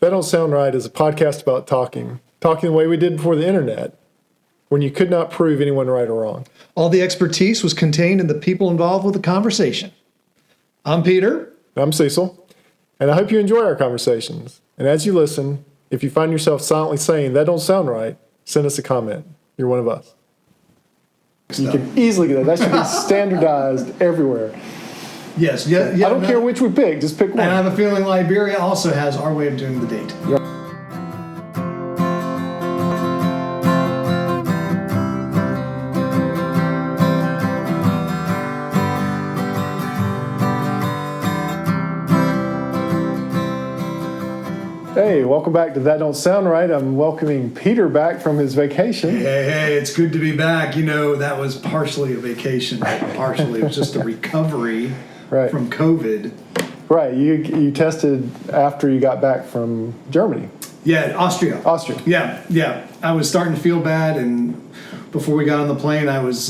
That Don't Sound Right is a podcast about talking the way we did before the internet, when you could not prove anyone right or wrong. All the expertise was contained in the people involved with the conversation. I'm Peter. I'm Cecil, and I hope you enjoy our conversations. And as you listen, if you find yourself silently saying, that don't sound right, send us a comment. You're one of us. You can easily get that. That should be standardized everywhere. Yes. Yeah. I don't care which we pick. Just pick one. And I have a feeling Liberia also has our way of doing the date. Yep. Hey, welcome back to That Don't Sound Right. I'm welcoming Peter back from his vacation. Hey, it's good to be back. You know, that was partially a vacation. Partially, it was just a recovery from COVID. Right, you tested after you got back from Germany. Yeah, Austria. Yeah. I was starting to feel bad, and before we got on the plane, I was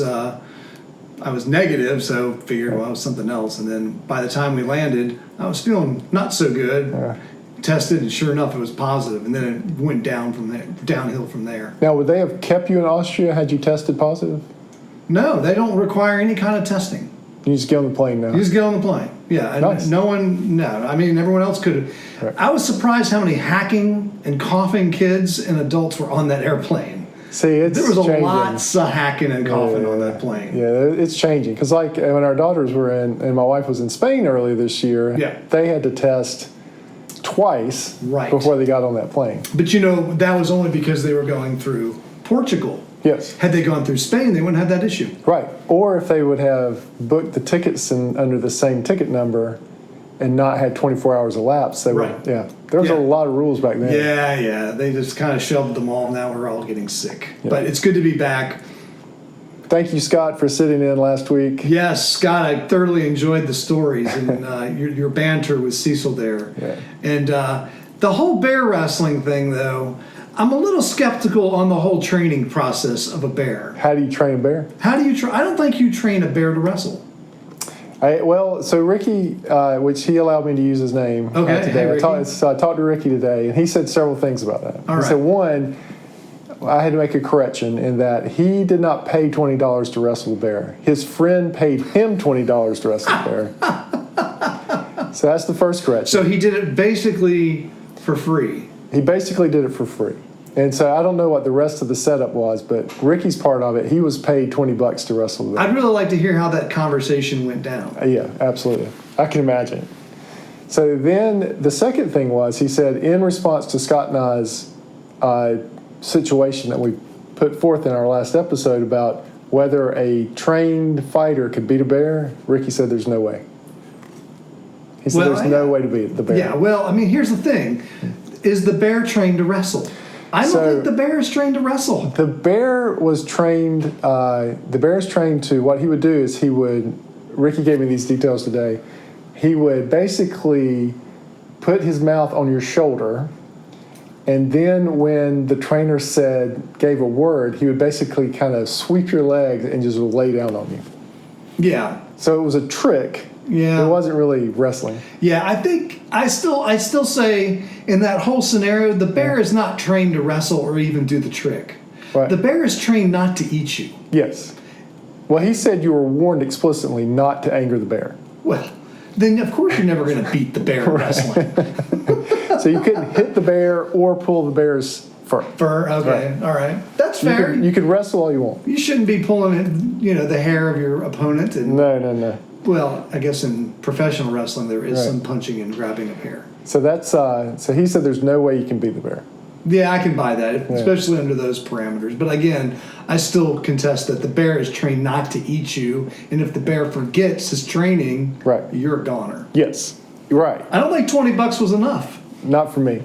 negative, so figured, well, it was something else. And then by the time we landed, I was feeling not so good. Tested, and sure enough, it was positive, and then it went downhill from there. Now, would they have kept you in Austria had you tested positive? No, they don't require any kind of testing. You just get on the plane now. You just get on the plane. Yeah, nice. I mean, everyone else could. Right. I was surprised how many hacking and coughing kids and adults were on that airplane. See, there was lots of hacking and coughing on that plane. Yeah, it's changing. Because like when our daughters were in, and my wife was in Spain earlier this year, they had to test twice before they got on that plane. But you know, that was only because they were going through Portugal. Yes. Had they gone through Spain, they wouldn't have that issue. Right. Or if they would have booked the tickets under the same ticket number and not had 24 hours elapsed, they would. Yeah. There was a lot of rules back then. Yeah. They just kind of shoved them all. Now we're all getting sick. Yeah. But it's good to be back. Thank you, Scott, for sitting in last week. Yes, Scott, I thoroughly enjoyed the stories and your banter with Cecil there. Yeah. And the whole bear wrestling thing, though, I'm a little skeptical on the whole training process of a bear. How do you train a bear? I don't think you train a bear to wrestle. So Ricky, which he allowed me to use his name today. Hey, I talked to Ricky today, and he said several things about that. All right. Said, one, I had to make a correction in that he did not pay $20 to wrestle the bear. His friend paid him $20 to wrestle the bear. So that's the first correction. So he did it basically for free. He basically did it for free. And so I don't know what the rest of the setup was, but Ricky's part of it, he was paid $20 to wrestle the bear. I'd really like to hear how that conversation went down. Yeah, absolutely. I can imagine. So then the second thing was, he said, in response to Scott and I's situation that we put forth in our last episode about whether a trained fighter could beat a bear, Ricky said there's no way. He said there's no way to beat the bear. Yeah, well, I mean, here's the thing. Is the bear trained to wrestle? I don't think the bear is trained to wrestle. The bear was trained, the bear is trained to, what he would do is Ricky gave me these details today, he would basically put his mouth on your shoulder, and then when the trainer gave a word, he would basically kind of sweep your legs and just lay down on you. Yeah. So it was a trick. Yeah. It wasn't really wrestling. Yeah, I think I still say in that whole scenario, the bear is not trained to wrestle or even do the trick. Right. The bear is trained not to eat you. Yes. Well, he said you were warned explicitly not to anger the bear. Well, then of course you're never going to beat the bear in wrestling. So you couldn't hit the bear or pull the bear's fur. Okay, all right. That's fair. You could wrestle all you want. You shouldn't be pulling, the hair of your opponent. No. Well, I guess in professional wrestling there is some punching and grabbing of hair. So that's so he said there's no way you can beat the bear. Yeah, I can buy that, especially under those parameters. But again, I still contest that the bear is trained not to eat you, and if the bear forgets his training, you're a goner. Yes, right. I don't think $20 was enough. Not for me.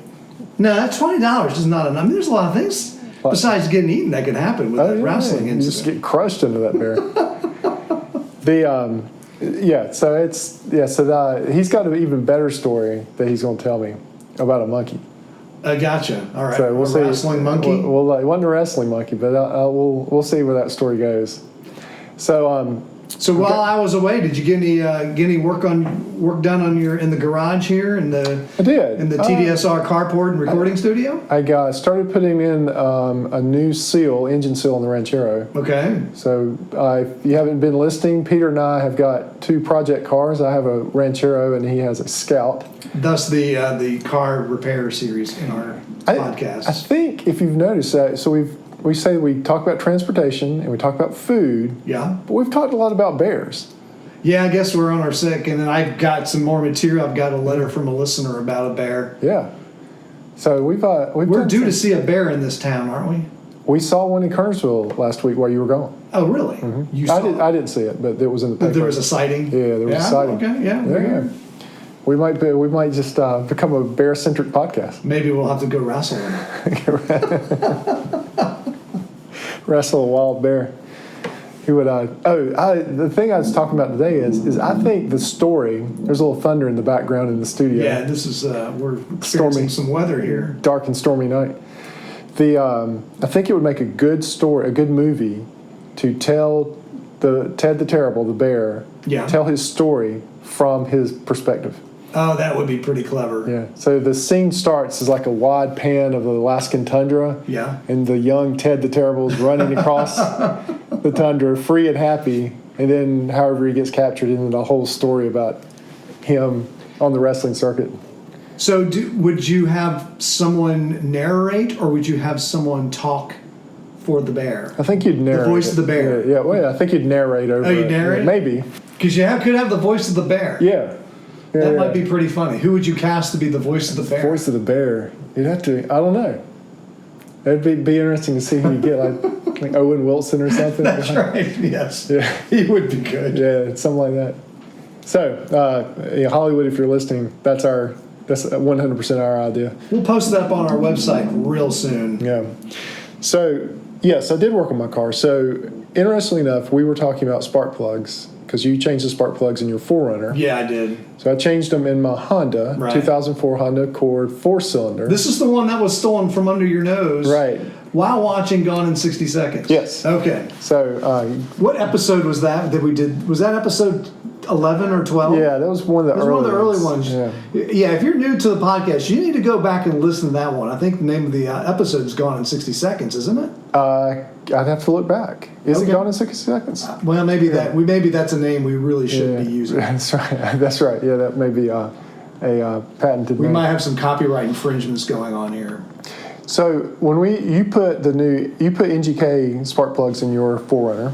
No, that $20 is not enough. I mean, there's a lot of things besides getting eaten that could happen with that wrestling incident. You just get crushed into that bear. So he's got an even better story that he's going to tell me about a monkey. Gotcha. All right. So we'll see. Wrestling monkey? It wasn't a wrestling monkey, but we'll see where that story goes. So So while I was away, did you get any work done in the garage here in the I did in the TDSR carport and recording studio? I started putting in a new engine seal on the Ranchero. Okay. So if you haven't been listening, Peter and I have got 2 project cars. I have a Ranchero and he has a Scout. Thus the car repair series in our podcast. I think if you've noticed that, so we say we talk about transportation and we talk about food. Yeah. But we've talked a lot about bears. Yeah, I guess we're on our sick, and then I've got some more material. I've got a letter from a listener about a bear. Yeah. So we're due to see a bear in this town, aren't we? We saw one in Kernersville last week while you were gone. Oh, really? Mm-hmm. You saw I didn't see it, but it was in the paper. There was a sighting? Yeah, there was a sighting. Okay, yeah. We might just become a bear-centric podcast. Maybe we'll have to go wrestle Wrestle a wild bear. He would. The thing I was talking about today is I think the story. There's a little thunder in the background in the studio. Yeah, this is we're experiencing some weather here. Dark and stormy night. I think it would make a good story, a good movie, to tell Ted the Terrible, the bear. Yeah. Tell his story from his perspective. Oh, that would be pretty clever. Yeah. So the scene starts as like a wide pan of the Alaskan tundra. Yeah. And the young Ted the Terrible is running across the tundra, free and happy. And then, however, he gets captured, and the whole story about him on the wrestling circuit. So, would you have someone narrate, or would you have someone talk for the bear? I think you'd narrate. The voice of the bear. Yeah. Well, I think you'd narrate over. Oh, you'd narrate? Yeah, maybe. Because you could have the voice of the bear. Yeah. That might be pretty funny. Who would you cast to be the voice of the bear? Voice of the bear. You'd have to. I don't know. It'd be interesting to see who you get, like Owen Wilson or something. That's right. Yes. Yeah. He would be good. Yeah, something like that. So, Hollywood, if you're listening, that's 100% our idea. We'll post that up on our website real soon. Yeah. So, yes, I did work on my car. So, interestingly enough, we were talking about spark plugs because you changed the spark plugs in your 4Runner. Yeah, I did. So I changed them in my Honda, right. 2004 Honda Accord 4-cylinder. This is the one that was stolen from under your nose. Right. While watching Gone in 60 Seconds. Yes. Okay. So, what episode was that we did? Was that episode 11 or 12? Yeah, that was one of the early ones. Yeah. Yeah, if you're new to the podcast, you need to go back and listen to that one. I think the name of the episode is Gone in 60 Seconds, isn't it? I'd have to look back. Is it Gone in 60 Seconds? Well, maybe that's a name we really shouldn't be using. That's right. That's right. Yeah, that may be a patented name. We might have some copyright infringements going on here. So when you put NGK spark plugs in your 4Runner.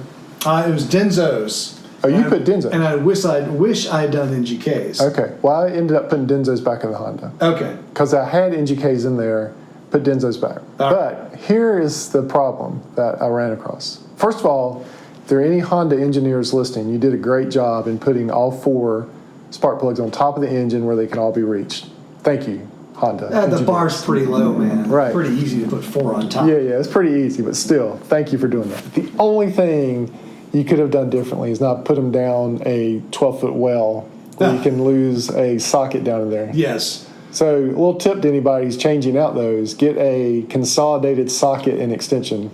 It was Denso's. Oh, you put Denso. And I wish I had done NGKs. Okay. Well, I ended up putting Denso's back in the Honda. Okay. Because I had NGKs in there, put Denso's back. But here is the problem that I ran across. First of all, if there are any Honda engineers listening, you did a great job in putting all 4 spark plugs on top of the engine where they can all be reached. Thank you, Honda. The bar's pretty low, man. Right. Pretty easy to put 4 on top. Yeah, it's pretty easy, but still, thank you for doing that. The only thing you could have done differently is not put them down a 12-foot well where you can lose a socket down in there. Yes. So a little tip to anybody who's changing out those, get a consolidated socket and extension.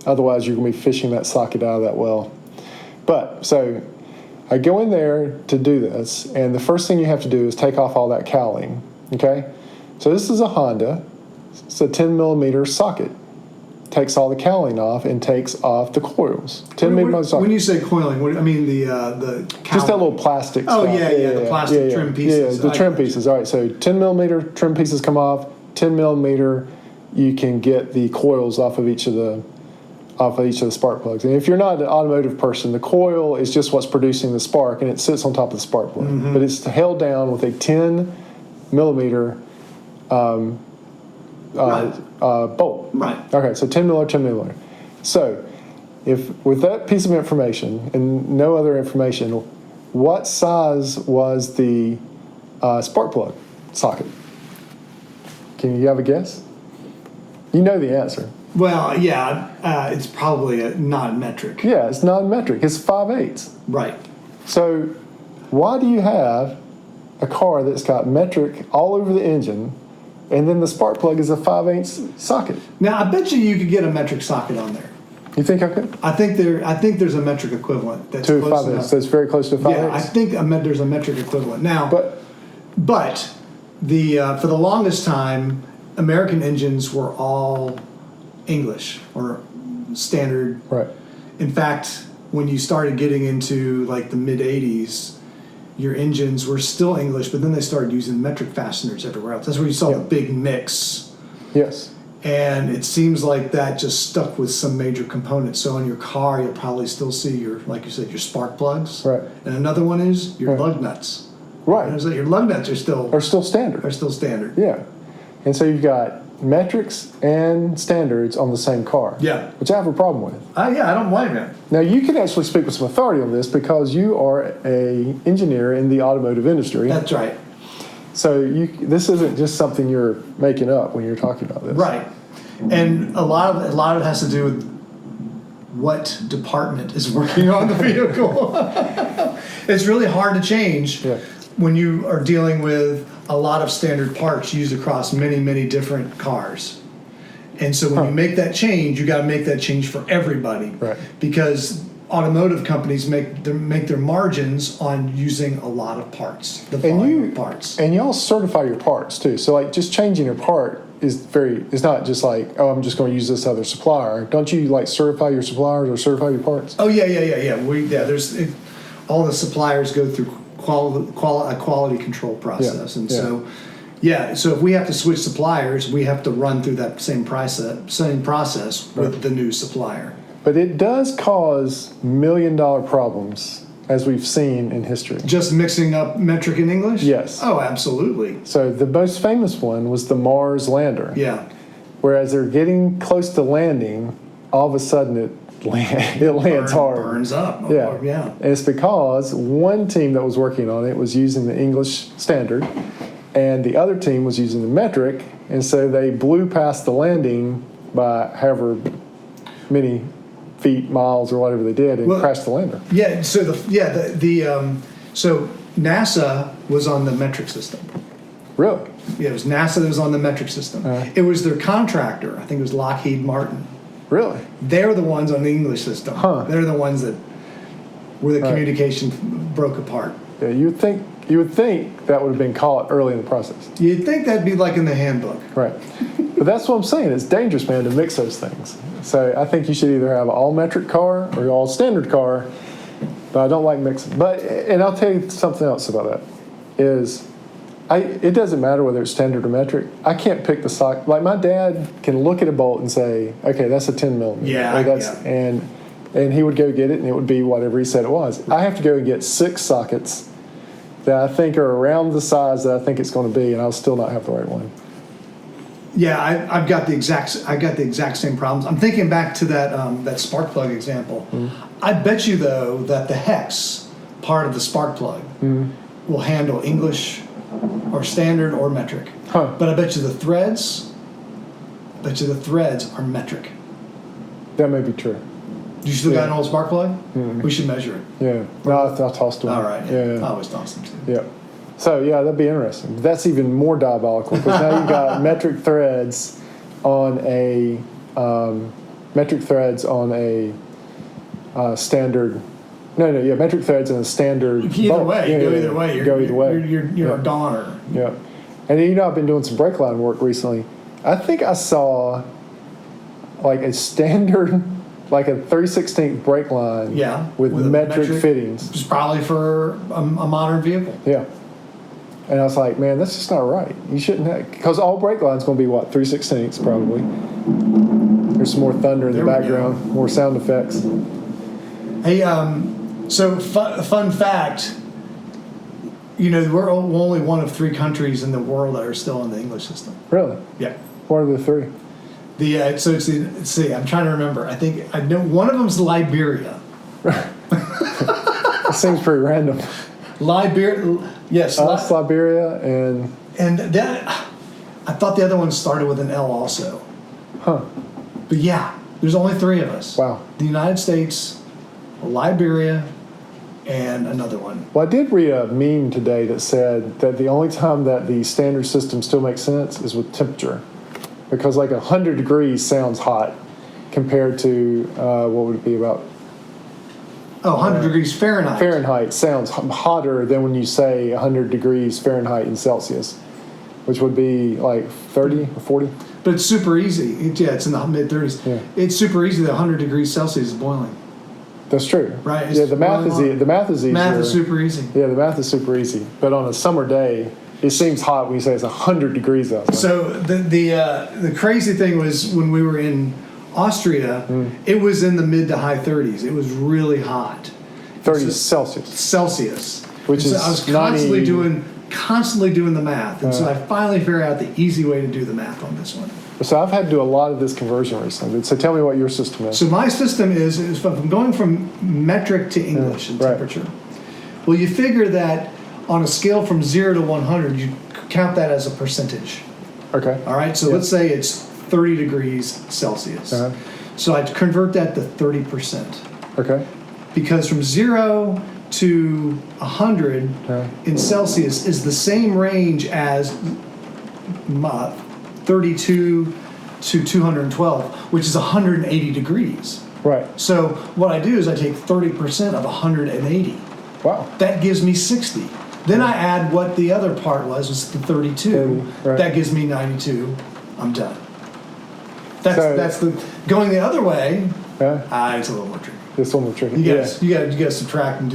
Otherwise, you're going to be fishing that socket out of that well. But, so I go in there to do this, and the first thing you have to do is take off all that cowling, okay? So this is a Honda. It's a 10-millimeter socket. Takes all the cowling off and takes off the coils. 10 millimeter socket. When you say coiling, I mean the cowling. Just that little plastic stuff. The plastic trim pieces. Yeah, the trim pieces. All right, so 10 millimeter trim pieces come off. 10 millimeter, you can get the coils off of each of the spark plugs. And if you're not an automotive person, the coil is just what's producing the spark, and it sits on top of the spark plug. Mm-hmm. But it's held down with a 10 millimeter bolt. Right. Okay, so 10 millimeter. So, if with that piece of information and no other information, what size was the spark plug socket? Can you have a guess? You know the answer. Well, yeah, it's probably not metric. Yeah, it's non-metric. It's 5/8. Right. So, why do you have a car that's got metric all over the engine, and then the spark plug is a 5/8 socket? Now, I bet you could get a metric socket on there. You think I could? I think there's a metric equivalent that's to close 5/8. enough. That's very close to 5/8. Yeah, I think there's a metric equivalent now. But the for the longest time, American engines were all English or standard. right. In fact, when you started getting into like the mid '80s, your engines were still English, but then they started using metric fasteners everywhere else. That's where you saw the big mix. Yes. And it seems like that just stuck with some major components. So in your car, you'll probably still see your, like you said, your spark plugs. Right. And another one is your Right. lug nuts. Right. And your lug nuts are still standard. Yeah. And so you've got metrics and standards on the same car. Yeah. Which I have a problem with. Yeah, I don't blame you. Now you can actually speak with some authority on this because you are a engineer in the automotive industry. That's right. So this isn't just something you're making up when you're talking about this. Right. And a lot of it has to do with what department is working on the vehicle. It's really hard to change when you are dealing with a lot of standard parts used across many, many different cars. And so when you make that change, you got to make that change for everybody. Right. Because automotive companies make their margins on using a lot of parts, the volume of parts. And y'all certify your parts too. So like just changing your part it's not just like, oh, I'm just going to use this other supplier. Don't you like certify your suppliers or certify your parts? Oh yeah. There's all the suppliers go through a quality control process, so if we have to switch suppliers, we have to run through that same process with the new supplier. But it does cause $1 million problems, as we've seen in history. Just mixing up metric and English? Yes. Oh, absolutely. So the most famous one was the Mars lander. Yeah. Whereas they're getting close to landing, all of a sudden it lands hard. Burns up. Yeah. And it's because one team that was working on it was using the English standard, and the other team was using the metric, and so they blew past the landing by however many feet, miles, or whatever they did, and crashed the lander. Yeah. So so NASA was on the metric system. Really? Yeah, it was NASA that was on the metric system. It was their contractor. I think it was Lockheed Martin. Really? They're the ones on the English system. They're the ones that where the communication broke apart. Yeah, you would think that would have been caught early in the process. You'd think that'd be like in the handbook. Right. But that's what I'm saying. It's dangerous, man, to mix those things. So I think you should either have an all-metric car or an all-standard car, but I don't like mixing. And I'll tell you something else about that, is it doesn't matter whether it's standard or metric. I can't pick the socket. Like my dad can look at a bolt and say, okay, that's a 10 millimeter. Yeah. And he would go get it, and it would be whatever he said it was. I have to go and get 6 sockets that I think are around the size that I think it's going to be, and I'll still not have the right one. Yeah, I've got the exact same problems. I'm thinking back to that spark plug example. Mm-hmm. I bet you though that the hex part of the spark plug will handle English or standard or metric. But I bet you the threads are metric. That may be true. You still got an old spark plug? Mm-hmm. We should measure it. Yeah. No, I tossed them. All right. Yeah. I always toss them too. Yeah. So, that'd be interesting. That's even more diabolical because now you've got metric threads on a standard. Metric threads in a standard. Either way, go either way. Go either way. You're a goner. Yeah. And I've been doing some brake line work recently. I think I saw like a standard, like a 3/16 brake line. Yeah. With metric fittings. It's probably for a modern vehicle. Yeah. And I was like, man, that's just not right. You shouldn't have, because all brake line's going to be, 3/16 probably. There's some more thunder in the background, more sound effects. Hey, so fun fact, we're only one of 3 countries in the world that are still in the English system. Really? Yeah. What are the 3? Let's see, I'm trying to remember. I think I know one of them's Liberia. It seems pretty random. Liberia, yes. Liberia, and that I thought the other one started with an L also. Huh. But yeah, there's only 3 of us. Wow. The United States, Liberia, and another one. Well, I did read a meme today that said that the only time that the standard system still makes sense is with temperature, because 100 degrees sounds hot, compared to what would it be about 100 degrees Fahrenheit. Fahrenheit sounds hotter than when you say 100 degrees Fahrenheit in Celsius, which would be like 30 or 40. But it's super easy. It's in the mid-30s. Yeah. It's super easy that 100 degrees Celsius is boiling. That's true. Right. Yeah, the math is easier. Math is super easy. Yeah, the math is super easy. But on a summer day, it seems hot when you say it's 100 degrees outside. So the crazy thing was when we were in Austria, it was in the mid to high 30s. It was really hot. 30 Celsius. Celsius. Which is I was constantly doing the math. And so I finally figured out the easy way to do the math on this one. So I've had to do a lot of this conversion recently. So tell me what your system is. So my system is from going from metric to English in temperature. Well, you figure that on a scale from 0 to 100, you count that as a percentage. Okay. All right. So let's say it's 30 degrees Celsius. So I'd convert that to 30%. Okay. Because from 0 to 100 in Celsius is the same range as 32 to 212, which is 180 degrees. Right. So what I do is I take 30% of 180. Wow. That gives me 60. Then I add what the other part was the 32. That gives me 92. I'm done. That's the going the other way. It's a little more tricky. It's a little more tricky. You got to subtract and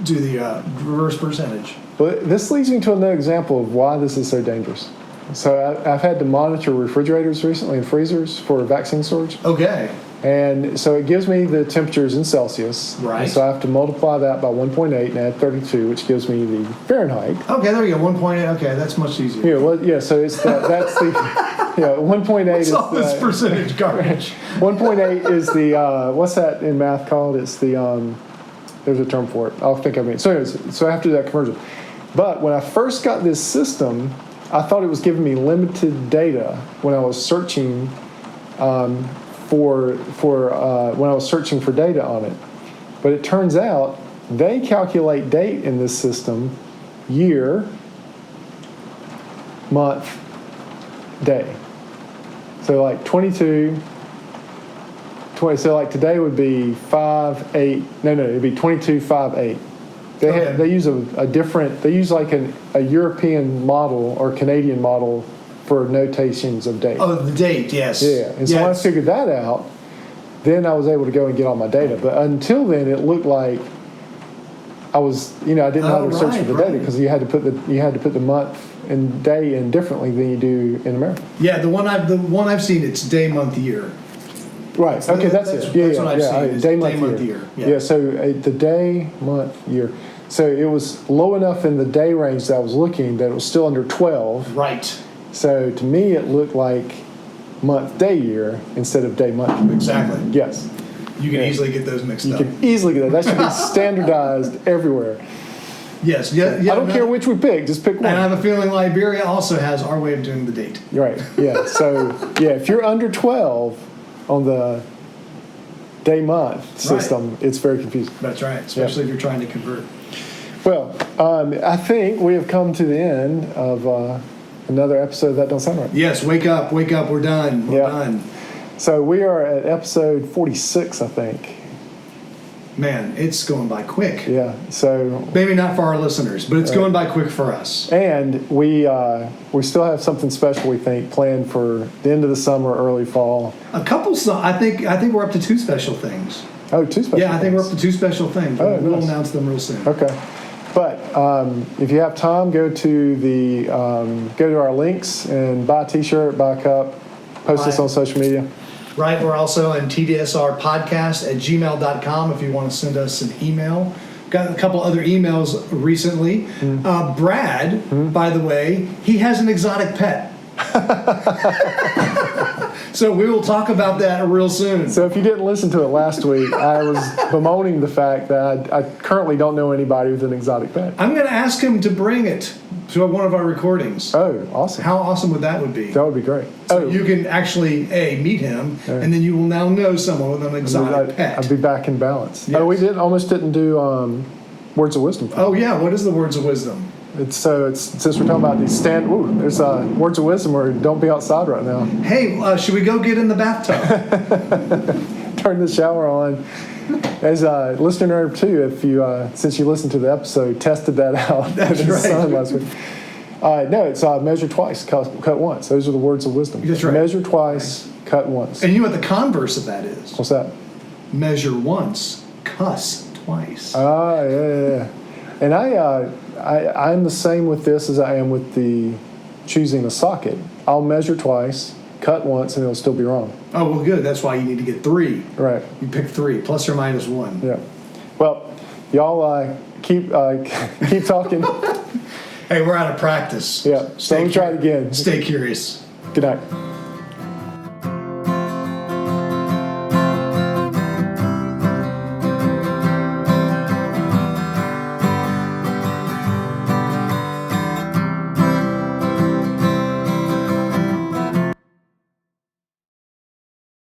do the reverse percentage. But this leads me to another example of why this is so dangerous. So I've had to monitor refrigerators recently and freezers for vaccine storage. Okay. And so it gives me the temperatures in Celsius. Right. And so I have to multiply that by 1.8 and add 32, which gives me the Fahrenheit. Okay, there you go. 1.8. Okay, that's much easier. Yeah. Well, yeah. So it's that's the 1.8 is all this percentage garbage. 1.8 is the what's that in math called? It's the there's a term for it. I'll think of it. So anyways, so I have to do that conversion. But when I first got this system, I thought it was giving me limited data when I was searching when I was searching for data on it. But it turns out they calculate date in this system year, month, day. So like 22, 20. So like today would be 5/8. No, it'd be 22/5/8. They use a different. They use like a European model or Canadian model for notations of date. Oh, the date, yes. Yeah, and so when I figured that out, then I was able to go and get all my data. But until then, it looked like I was, I didn't know how to search for the data because you had to put the month and day in differently than you do in America. Yeah, the one I've seen, it's day, month, year. Right. Okay, that's it. That's what I've seen. Day, month, year. Yeah. So the day, month, year. So it was low enough in the day range that I was looking that it was still under 12. Right. So to me, it looked like month, day, year instead of day, month. Exactly. Yes. You can easily get those mixed up. You can easily get that. That should be standardized everywhere. Yes. Yeah. I don't care which we pick. Just pick one. And I have a feeling Liberia also has our way of doing the date. Right. Yeah. So if you're under 12 on the day month system, it's very confusing. That's right. Especially if you're trying to convert. Well, I think we have come to the end of another episode of That Don't Sound Right. Yes, wake up, we're done. We're done. So we are at episode 46, I think. Man, it's going by quick. Yeah, so... Maybe not for our listeners, but it's going by quick for us. And we still have something special, we think, planned for the end of the summer, early fall. A couple, I think we're up to 2 special things. Oh, 2 special things? Yeah, I think we're up to 2 special things. We'll nice. announce them real soon. Okay. But if you have time, go to our links and buy a T-shirt, buy a cup, post us on social media. Right. We're also on tdsrpodcast@gmail.com if you want to send us an email. Got a couple other emails recently. Brad, by the way, he has an exotic pet. So we will talk about that real soon. So if you didn't listen to it last week, I was bemoaning the fact that I currently don't know anybody with an exotic pet. I'm going to ask him to bring it to one of our recordings. Oh, awesome. How awesome would that be? That would be great. So you can actually, meet him, and then you will now know someone with an exotic pet. I'd be back in balance. Yes. Oh, we almost didn't do Words of Wisdom. Oh, yeah. What is the Words of Wisdom? It's since we're talking about these there's words of wisdom where don't be outside right now. Hey, should we go get in the bathtub? Turn the shower on. As listener number 2, if you since you listened to the episode, tested that out That's in the right. sun last week. No, it's measure twice, cut once. Those are the words of wisdom. That's right. Measure twice, cut once. And you know what the converse of that is? What's that? Measure once, cuss twice. Yeah. And I'm the same with this as I am with the choosing a socket. I'll measure twice, cut once, and it'll still be wrong. Oh, well, good. That's why you need to get 3. Right. You pick 3, plus or minus 1. Yeah. Well, y'all keep talking. Hey, we're out of practice. Yeah. So let me try it again. Stay curious. Good night.